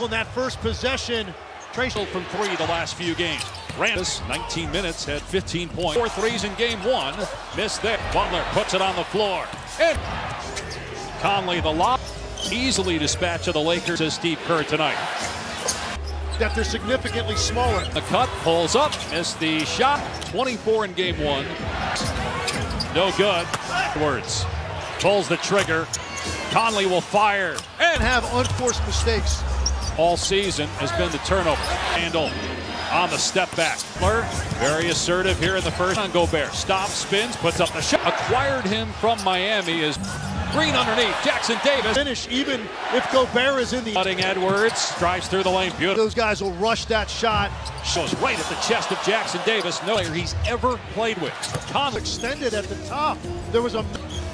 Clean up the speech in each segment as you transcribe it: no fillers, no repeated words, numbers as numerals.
On that first possession, Tracy from three the last few games. Randus, 19 minutes, had 15 points. 4 threes in game one. Missed there. Butler puts it on the floor. And Conley, the lob. Easily dispatched of the Lakers, says Steve Kerr tonight. That they're significantly smaller. The cut, pulls up, missed the shot. 24 in game one. No good. Edwards pulls the trigger. Conley will fire. And have unforced mistakes. All season has been the turnover. Handle on the step back. Very assertive here in the first. On Gobert. Stops, spins, puts up the shot. Acquired him from Miami is Green underneath. Jackson Davis. Finish even if Gobert is in the. Cutting Edwards. Drives through the lane. Beautiful. Those guys will rush that shot. Goes right at the chest of Jackson Davis. No player he's ever played with. Conley extended at the top. There was a.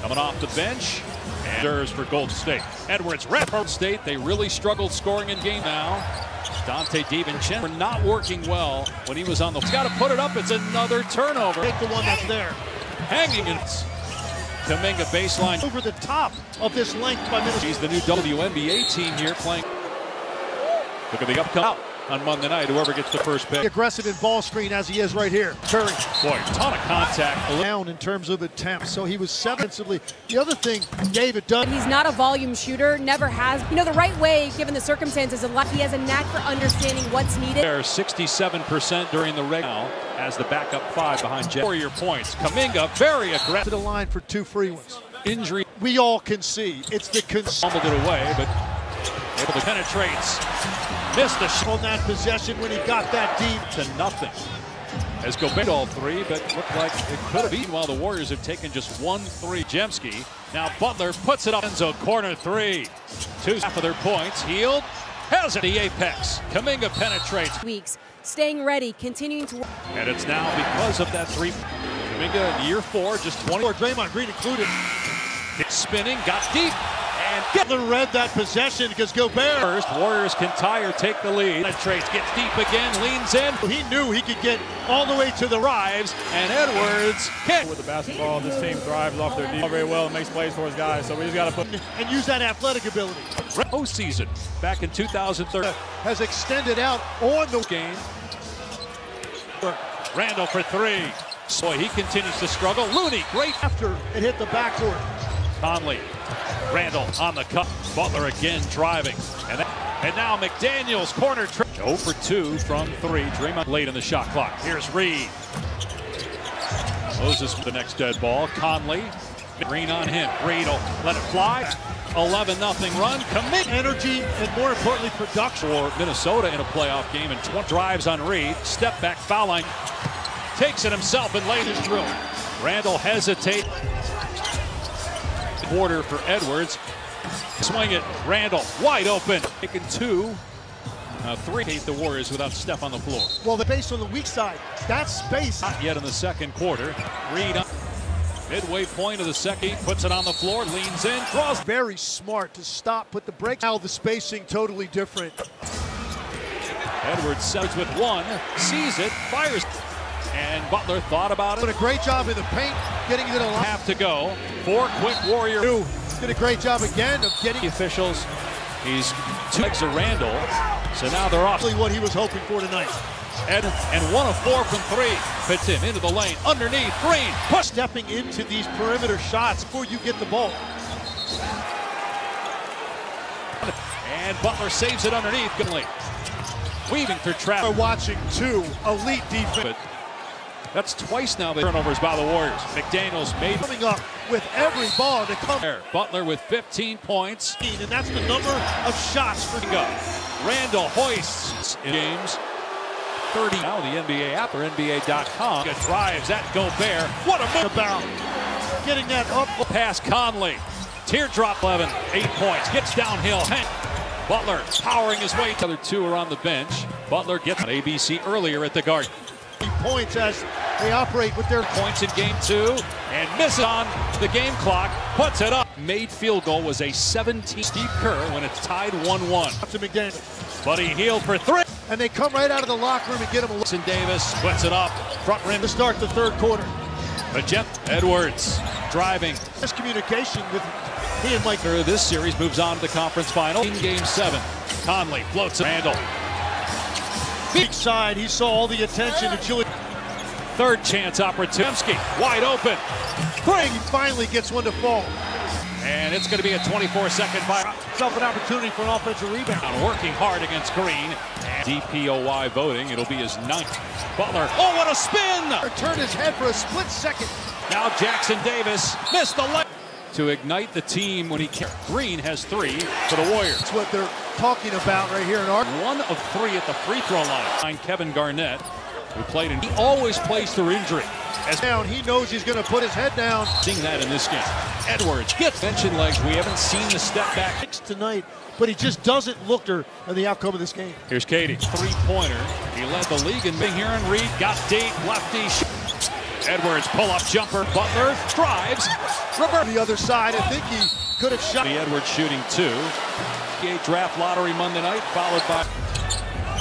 Coming off the bench. And for Golden State. Edwards, Golden State, they really struggled scoring in game now. Dante DiVincenzo not working well when he was on the. He's got to put it up. It's another turnover. Take the one that's there. Hanging in Kuminga baseline. Over the top of this length by Minnesota. He's the new WNBA team here playing. Look at the upcoming on Monday night. Whoever gets the first pick. Aggressive in ball screen as he is right here. Curry. Boy, ton of contact. Down in terms of attempts. So he was defensively. The other thing David done. He's not a volume shooter. Never has. You know, the right way, given the circumstances, he has a knack for understanding what's needed. They're 67% during the regular now as the backup five behind Jeff. 4-year points. Kuminga, very aggressive. To the line for 2 free ones. Injury. We all can see. It's the fumbled it away, but able to penetrates. Missed the shot on that possession when he got that deep. To nothing. As Gobert all three, but looked like it could have been while the Warriors have taken just 1 3. Jemski. Now Butler puts it up. End zone corner three. 2 half of their points. Healed. Has it. The apex. Kuminga penetrates. Weeks. Staying ready. Continuing to work. And it's now because of that three. Kuminga in year 4, just 20. Draymond Green included. Spinning. Got deep. And Butler read that possession because Gobert. First, Warriors can tie or take the lead. Penetrates, gets deep again, leans in. He knew he could get all the way to the drives, and Edwards with the basketball. This team thrives off their defense very well and makes plays for his guys. So we just got to put and use that athletic ability. Postseason back in 2013 has extended out on the game. Randall for 3. Boy, he continues to struggle. Looney, great after it hit the backcourt. Conley. Randall on the cut. Butler again driving. And now McDaniels corner trick. 0 for 2 from 3. Draymond late in the shot clock. Here's Reed. Moses with the next dead ball. Conley. Green on him. Reed will let it fly. 11-0 run. Commit energy and more importantly production for Minnesota in a playoff game. And 20 drives on Reed. Step back foul line. Takes it himself and lays his drill. Randall hesitates. Quarter for Edwards. Swing it. Randall wide open. Taking 2. 3. The Warriors without Steph on the floor. Well, the base on the weak side. That space. Not yet in the second quarter. Reed up. Midway point of the second. Puts it on the floor. Leans in. Draws. Very smart to stop. Put the break. Now the spacing totally different. Edwards starts with 1. Sees it. Fires. And Butler thought about it. Did a great job in the paint, getting it to the line. Have to go. 4 quick Warrior. Did a great job again of getting the officials. He's 2 legs of Randall. So now they're off. What he was hoping for tonight. And 1 of 4 from 3. Fits him into the lane. Underneath. Green. Push. Stepping into these perimeter shots before you get the ball. And Butler saves it underneath. Goodly. Weaving through traffic. We're watching 2 elite defense. That's twice now the turnovers by the Warriors. McDaniels made coming up with every ball to come. Butler with 15 points. And that's the number of shots for go. Randall hoists in games. 30 now the NBA app or NBA.com. Drives at Gobert. What a move about. Getting that up. Pass Conley. Teardrop 11. 8 points. Gets downhill. Butler powering his way. The other 2 are on the bench. Butler gets on ABC earlier at the Garden. Points as they operate with their points in game 2 and misses on the game clock. Puts it up. Made field goal was a 17. Steve Kerr when it's tied 1-1. To McDaniel. But he healed for 3. And they come right out of the locker room and get him a look. Davis puts it up. Front rim to start the 3rd quarter. But Jeff Edwards driving. Miscommunication with He and Mike. This series moves on to the conference final in Game 7. Conley floats Randall. Big side, he saw all the attention to Julian. Third chance opportunity. Wide open. He finally gets one to fall. And it's going to be a 24-second fire. Self an opportunity for an offensive rebound. Working hard against Green. And DPOY voting. It'll be his 9th. Butler. Oh, what a spin! Turned his head for a split second. Now Jackson Davis missed the leg. To ignite the team when he can't. Green has 3 for the Warriors. That's what they're talking about right here in our 1 of 3 at the free throw line. Kevin Garnett, who played in. He always plays through injury. As down, he knows he's going to put his head down. Seeing that in this game. Edwards gets tension legs. We haven't seen the step back Tonight, but he just doesn't look at the outcome of this game. Here's Katie. 3-pointer. He led the league in being here, and Reed got deep. Lefty. Edwards pull-up jumper. Butler drives. Reverse. The other side, I think he could have shot. Edwards shooting 2. Draft lottery Monday night, followed by.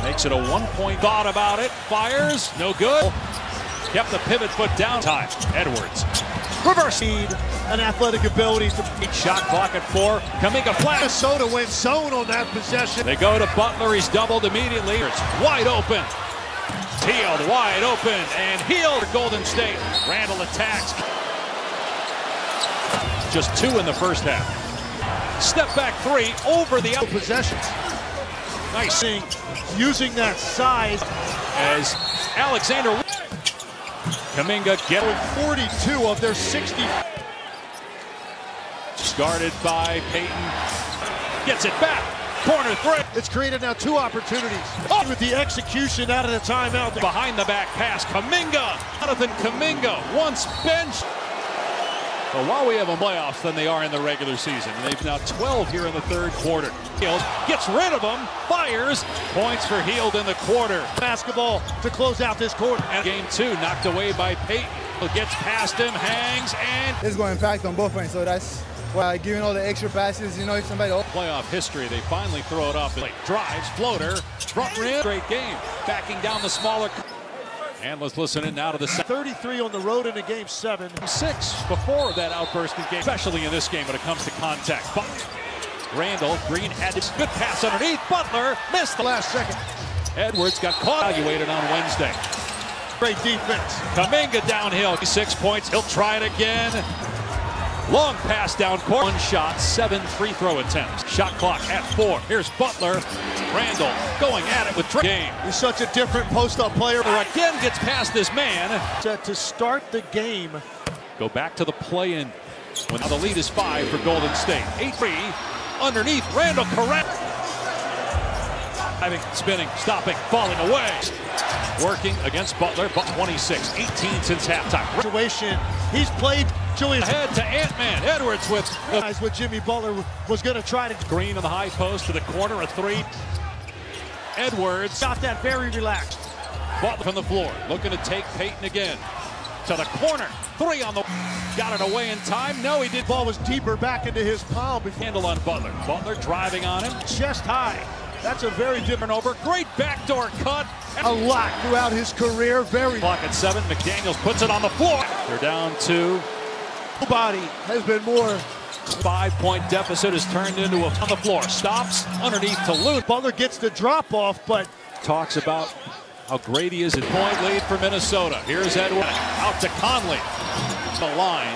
Makes it a 1-point. Thought about it. Fires. No good. Kept the pivot foot down. Time. Edwards. Reverse. An athletic ability to beat shot clock at 4. Kuminga flat. Minnesota went zone on that possession. They go to Butler. He's doubled immediately. It's wide open. Tealed wide open and healed Golden State. Randall attacks. Just 2 in the first half. Step back 3 over the possessions. Nice. Using that size as Alexander Kuminga getting 42 of their 60. Guarded by Payton. Gets it back. Corner 3. It's created now 2 opportunities. Oh. With the execution out of the timeout. Behind the back pass. Kuminga. Jonathan Kuminga once benched. But while we have a playoffs than they are in the regular season. They've now 12 here in the 3rd quarter. Hield gets rid of them. Fires. Points for Hield in the quarter. Basketball to close out this quarter. And game 2 knocked away by Payton. Gets past him. Hangs and. It's going to impact on both ends. So that's why giving all the extra passes, if somebody. Playoff history. They finally throw it up. Drives. Floater. Front rim. Great game. Backing down the smaller. And let's listen in now to the 33 on the road in a game 7. 6 before that outburst in game, especially in this game when it comes to contact. But Randall, Green had this good pass underneath. Butler missed the last second. Edwards got caught. Evaluated on Wednesday. Great defense. Kuminga downhill. 6 points. He'll try it again. Long pass down court. 1 shot, 7 free throw attempts. Shot clock at 4. Here's Butler. Randall going at it with game. He's such a different post-up player. Again gets past this man. To start the game. Go back to the play-in. When the lead is 5 for Golden State. 8-3 underneath. Randall correct. Spinning, stopping, falling away. Working against Butler, but 26, 18 since halftime. Situation. He's played Julian ahead to Ant-Man. Edwards with what Jimmy Butler was going to try to. Green on the high post to the corner, a 3. Edwards got that very relaxed. Butler from the floor, looking to take Payton again. To the corner, 3 on the. Got it away in time. No, he did. Ball was deeper back into his palm. Handle on Butler. Butler driving on him. Chest high. That's a very different over. Great backdoor cut. A lot throughout his career. Very. Clock at 7. McDaniels puts it on the floor. They're down 2. Nobody has been more. 5-point deficit is turned into a on the floor. Stops underneath to Loon. Butler gets the drop off, but talks about how great he is at point lead for Minnesota. Here's Edwards out to Conley. The line.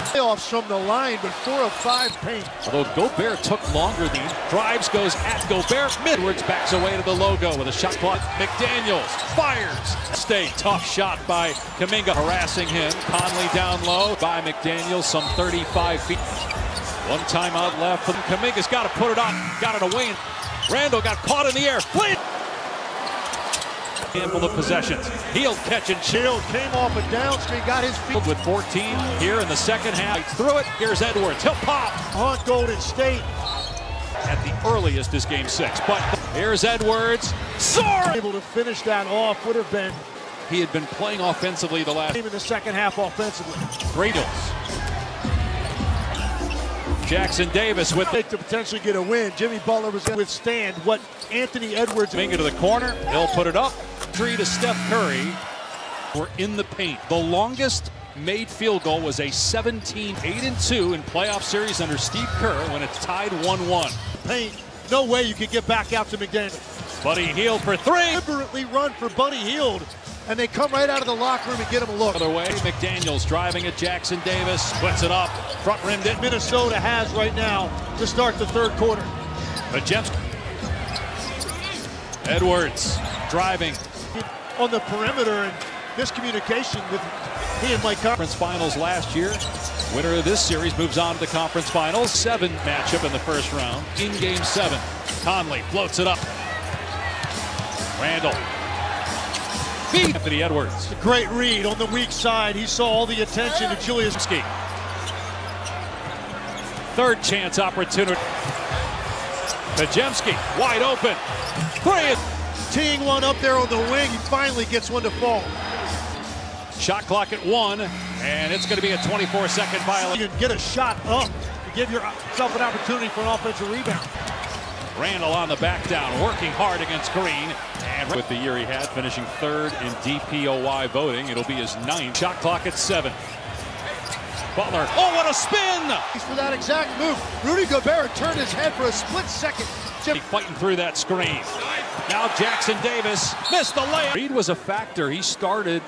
Playoffs from the line, but 4 of 5 paint. Although Gobert took longer than drives, goes at Gobert. Edwards backs away to the logo with a shot clock. McDaniels fires. Stay tough shot by Kuminga harassing him. Conley down low by McDaniels, some 35 feet. 1 timeout left. Kuminga's got to put it on. Got it away. Randall got caught in the air. Flynn. Handful of possessions. Hield catch and Shield came off a downscreen, got his feet. With 14 here in the second half. Through it. Here's Edwards. He'll pop. On Golden State. At the earliest is game 6. But here's Edwards. Soar! Able to finish that off would have been. He had been playing offensively the last game in the second half offensively. Gradles. Jackson Davis with to potentially get a win. Jimmy Butler was going to withstand what Anthony Edwards. Kuminga to the corner. He'll put it up. 3 to Steph Curry. We're in the paint. The longest made field goal was a 17-8-2 in playoff series under Steve Kerr when it's tied 1-1. Paint, no way you could get back out to McDaniel. Buddy Hield for three. Deliberately run for Buddy Hield, and they come right out of the locker room and get him a look. Other way, McDaniels driving at Jackson Davis, splits it up, front rimmed it. Minnesota has right now to start the third quarter. But Jemski. Edwards driving On the perimeter, and miscommunication with he and Mike Conference Finals last year. Winner of this series moves on to the conference finals. 7 matchup in the first round. In game 7, Conley floats it up. Randall. Beat Anthony Edwards. A great read on the weak side. He saw all the attention to Julius. Third chance opportunity. Pajemski wide open. 3. Teeing one up there on the wing. He finally gets one to fall. Shot clock at 1, and it's going to be a 24-second violation. You can get a shot up to give yourself an opportunity for an offensive rebound. Randall on the back down, working hard against Green. And with the year he had, finishing 3rd in DPOY voting. It'll be his 9th. Shot clock at 7. Butler, oh, what a spin! He's for that exact move. Rudy Gobert turned his head for a split second. Fighting through that screen. Now Jackson Davis missed the layup. Reed was a factor. He started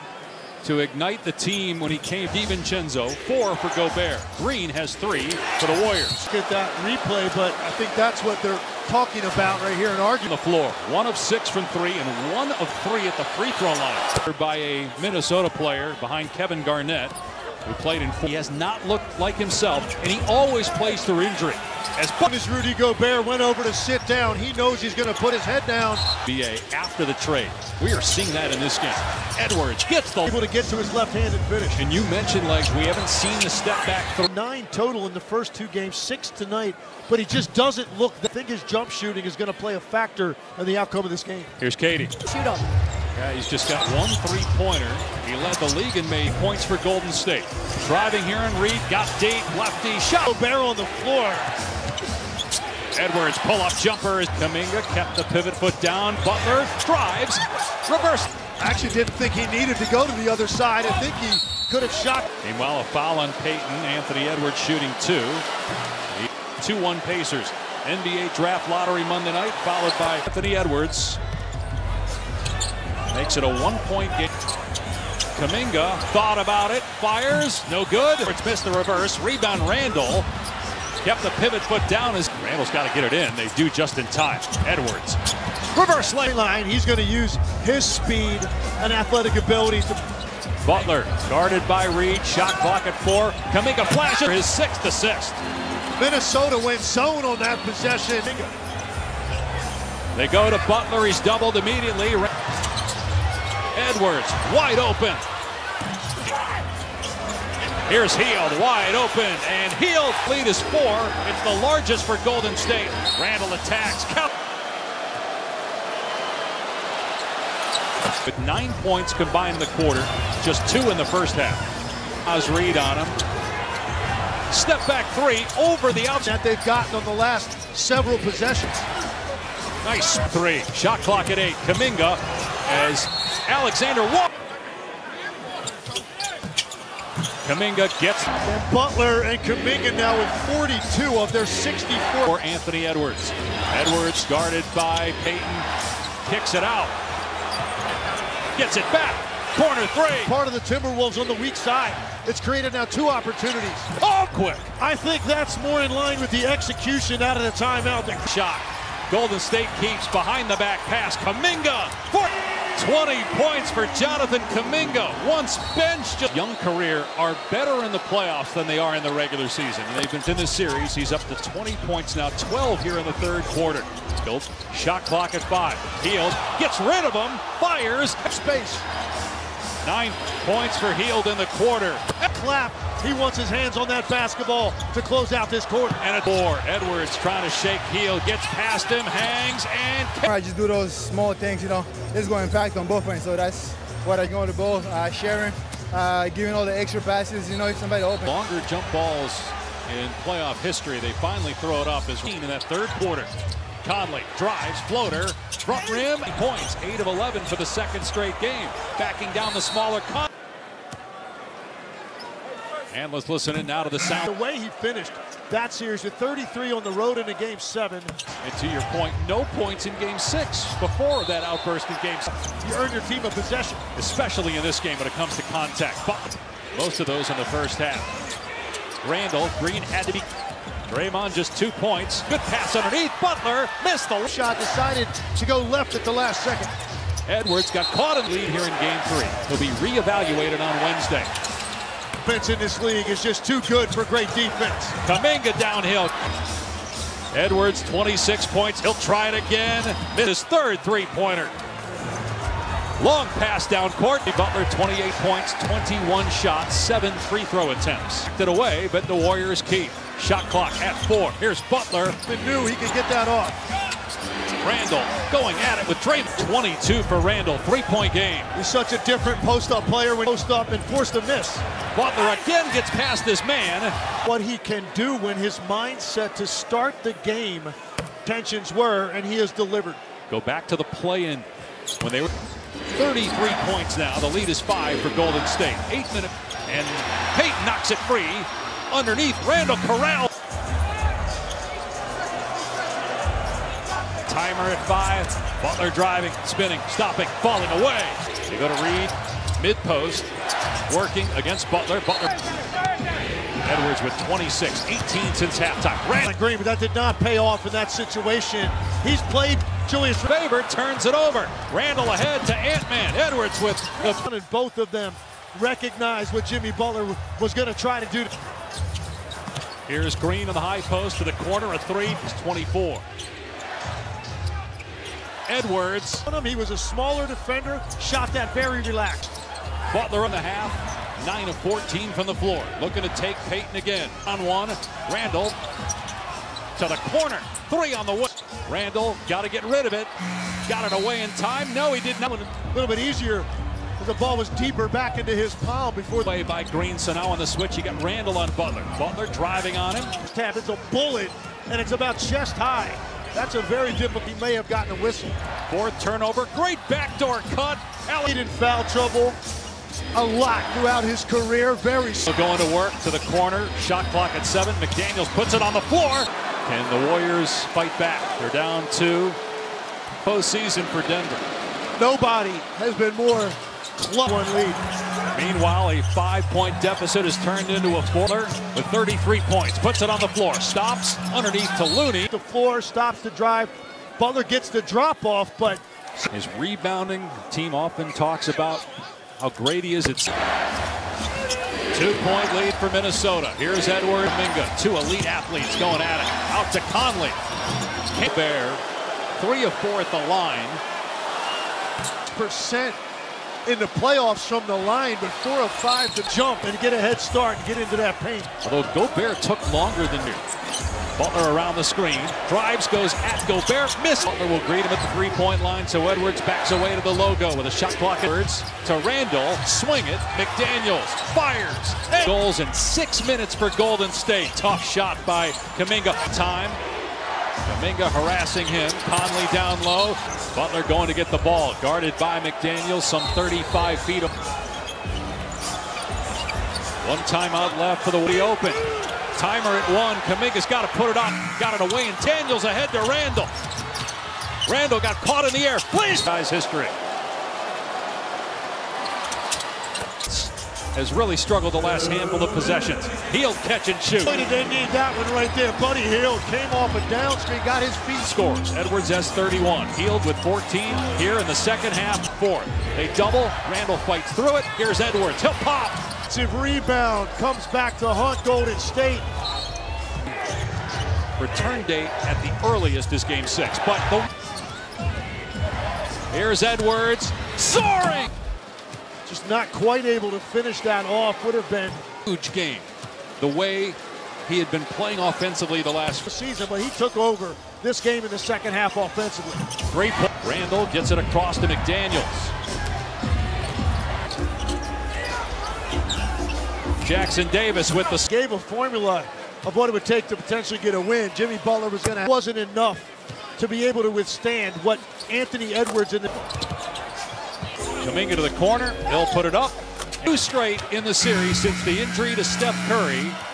to ignite the team when he came. DiVincenzo, 4 for Gobert. Green has 3 for the Warriors. Get that replay, but I think that's what they're talking about right here in arguing. The floor, 1 of 6 from 3 and 1 of 3 at the free throw line. By a Minnesota player behind Kevin Garnett, who played in 4. He has not looked like himself, and he always plays through injury. As Rudy Gobert went over to sit down, he knows he's going to put his head down. BA after the trade. We are seeing that in this game. Edwards gets the... Able to get to his left-handed finish. And you mentioned, like, we haven't seen the step back. 9 total in the first 2 games, 6 tonight, but he just doesn't look... I think his jump shooting is going to play a factor in the outcome of this game. Here's Katie. Shoot him. Yeah, he's just got 1 3-pointer. He led the league and made points for Golden State. Driving here and Reed got deep, lefty shot. Gobert on the floor. Edwards pull-up jumper. Kuminga kept the pivot foot down. Butler drives, reverse. I actually didn't think he needed to go to the other side. I think he could have shot. Meanwhile, a foul on Peyton. Anthony Edwards shooting 2. 2-1 Pacers. NBA draft lottery Monday night, followed by Anthony Edwards. Makes it a 1-point game. Kuminga thought about it, fires, no good. It's missed the reverse. Rebound Randall. Kept the pivot foot down as Randall's got to get it in. They do just in time. Edwards. Reverse line. He's going to use his speed and athletic ability to... Butler guarded by Reed. Shot clock at 4. Kuminga flashes his 6th assist. Minnesota went zone on that possession. They go to Butler. He's doubled immediately. Edwards wide open. Here's Hield wide open, and Hield lead is 4. It's the largest for Golden State. Randall attacks. Count. With 9 points combined in the quarter, just 2 in the first half. As Reed on him. Step back 3 over the outside. That they've gotten on the last several possessions. Nice 3. Shot clock at 8. Kuminga as Alexander walks. Kuminga gets. And Butler and Kuminga now with 42 of their 64. For Anthony Edwards. Edwards guarded by Peyton. Kicks it out. Gets it back. Corner 3. Part of the Timberwolves on the weak side. It's created now 2 opportunities. Oh, quick. I think that's more in line with the execution out of the timeout. Shot. Golden State keeps behind the back pass. Kuminga for 20 points for Jonathan Kuminga. Once benched. Young career are better in the playoffs than they are in the regular season. And they've been in this series. He's up to 20 points now, 12 here in the third quarter. Shot clock at 5. Hield gets rid of him, fires. Space. 9 points for Hield in the quarter. Clap. He wants his hands on that basketball to close out this quarter. And a 4. Edwards trying to shake Hield, gets past him, hangs, and... I just do those small things, you know. It's going to impact on both ends, so that's what I go to both. Sharing, giving all the extra passes, you know, if somebody open. Longer jump balls in playoff history. They finally throw it up as in that third quarter. Conley drives, floater, front rim, points, 8 of 11 for the second straight game. Backing down the smaller And let's listen in now to the sound. The way he finished that series with 33 on the road in a game 7. And to your point, no points in game 6 before that outburst in game 6. You earn your team a possession. Especially in this game when it comes to contact. But most of those in the first half. Randall, Green had to be. Draymond just 2 points. Good pass underneath. Butler missed the shot, decided to go left at the last second. Edwards got caught in lead here in game 3. He'll be reevaluated on Wednesday. Defense in this league is just too good for great defense. Kuminga downhill. Edwards 26 points. He'll try it again. Missed his 3rd three-pointer. Long pass down court. Butler 28 points, 21 shots, 7 free throw attempts. It away, but the Warriors keep. Shot clock at 4. Here's Butler. He knew he could get that off. Randall going at it with Draymond. 22 for Randall. 3-point game. He's such a different post-up player when post up and forced to miss. Butler again gets past this man. What he can do when his mindset to start the game tensions were, and he has delivered. Go back to the play-in when they were 33 points now. The lead is 5 for Golden State. 8 minutes. And Payton knocks it free. Underneath, Randall corral. Timer at 5. Butler driving, spinning, stopping, falling away. They go to Reed, mid-post, working against Butler. Butler. Edwards with 26, 18 since halftime. Randall Green, but that did not pay off in that situation. He's played Julius. Faber turns it over. Randall ahead to Ant-Man. Edwards with the. And both of them recognized what Jimmy Butler was going to try to do. Here's Green on the high post to the corner. A 3. He's 24. Edwards. He was a smaller defender, shot that very relaxed. Butler on the half, 9 of 14 from the floor. Looking to take Payton again. On 1, Randall to the corner. 3 on the way. Randall got to get rid of it. Got it away in time. No, he did not. A little bit easier because the ball was deeper back into his palm before. Play by Green, so now on the switch, you got Randall on Butler. Butler driving on him. Tap, it's a bullet, and it's about chest high. That's a very difficult. He may have gotten a whistle. 4th turnover. Great backdoor cut. He in foul trouble a lot throughout his career. Very. Going to work to the corner. Shot clock at 7. McDaniels puts it on the floor. Can the Warriors fight back? They're down 2. Postseason for Denver. Nobody has been more clutch. 1 lead. Meanwhile, a 5-point deficit is turned into a 4 with 33 points. Puts it on the floor. Stops underneath to Looney. The floor stops the drive. Butler gets the drop off, but his rebounding team often talks about how great he is. It's 2-point lead for Minnesota. Here's Edward Kuminga. 2 elite athletes going at it. Out to Conley. Bear, 3 of 4 at the line. % in the playoffs from the line, but 4 of 5 to jump and get a head start and get into that paint. Although Gobert took longer than you. Butler around the screen, drives, goes at Gobert, missed. Butler will greet him at the 3-point line, so Edwards backs away to the logo with a shot clock. Edwards to Randall, swing it, McDaniels fires. Goals in 6 minutes for Golden State. Tough shot by Kuminga. Time. Kuminga harassing him, Conley down low. Butler going to get the ball, guarded by McDaniels, some 35 feet. 1 timeout left for the open. Timer at 1. Kuminga's got to put it on. Got it away, and Daniels ahead to Randall. Randall got caught in the air. Please. Guy's history. Has really struggled the last handful of possessions. He'll catch and shoot. Boy, did they need that one right there. Buddy Hield came off a down screen, got his feet. Scores. Edwards has 31. Hield with 14 here in the second half. 4. They double. Randall fights through it. Here's Edwards. He'll pop. Rebound comes back to haunt Golden State. Return date at the earliest is game 6. But here's Edwards soaring. Just not quite able to finish that off. Would have been huge game. The way he had been playing offensively the last season, but he took over this game in the second half offensively. Great play. Randall gets it across to McDaniels. Jackson Davis with the gave a formula of what it would take to potentially get a win. Jimmy Butler was going to wasn't enough to be able to withstand what Anthony Edwards in the Kuminga to the corner. He'll put it up. Two straight in the series since the injury to Steph Curry.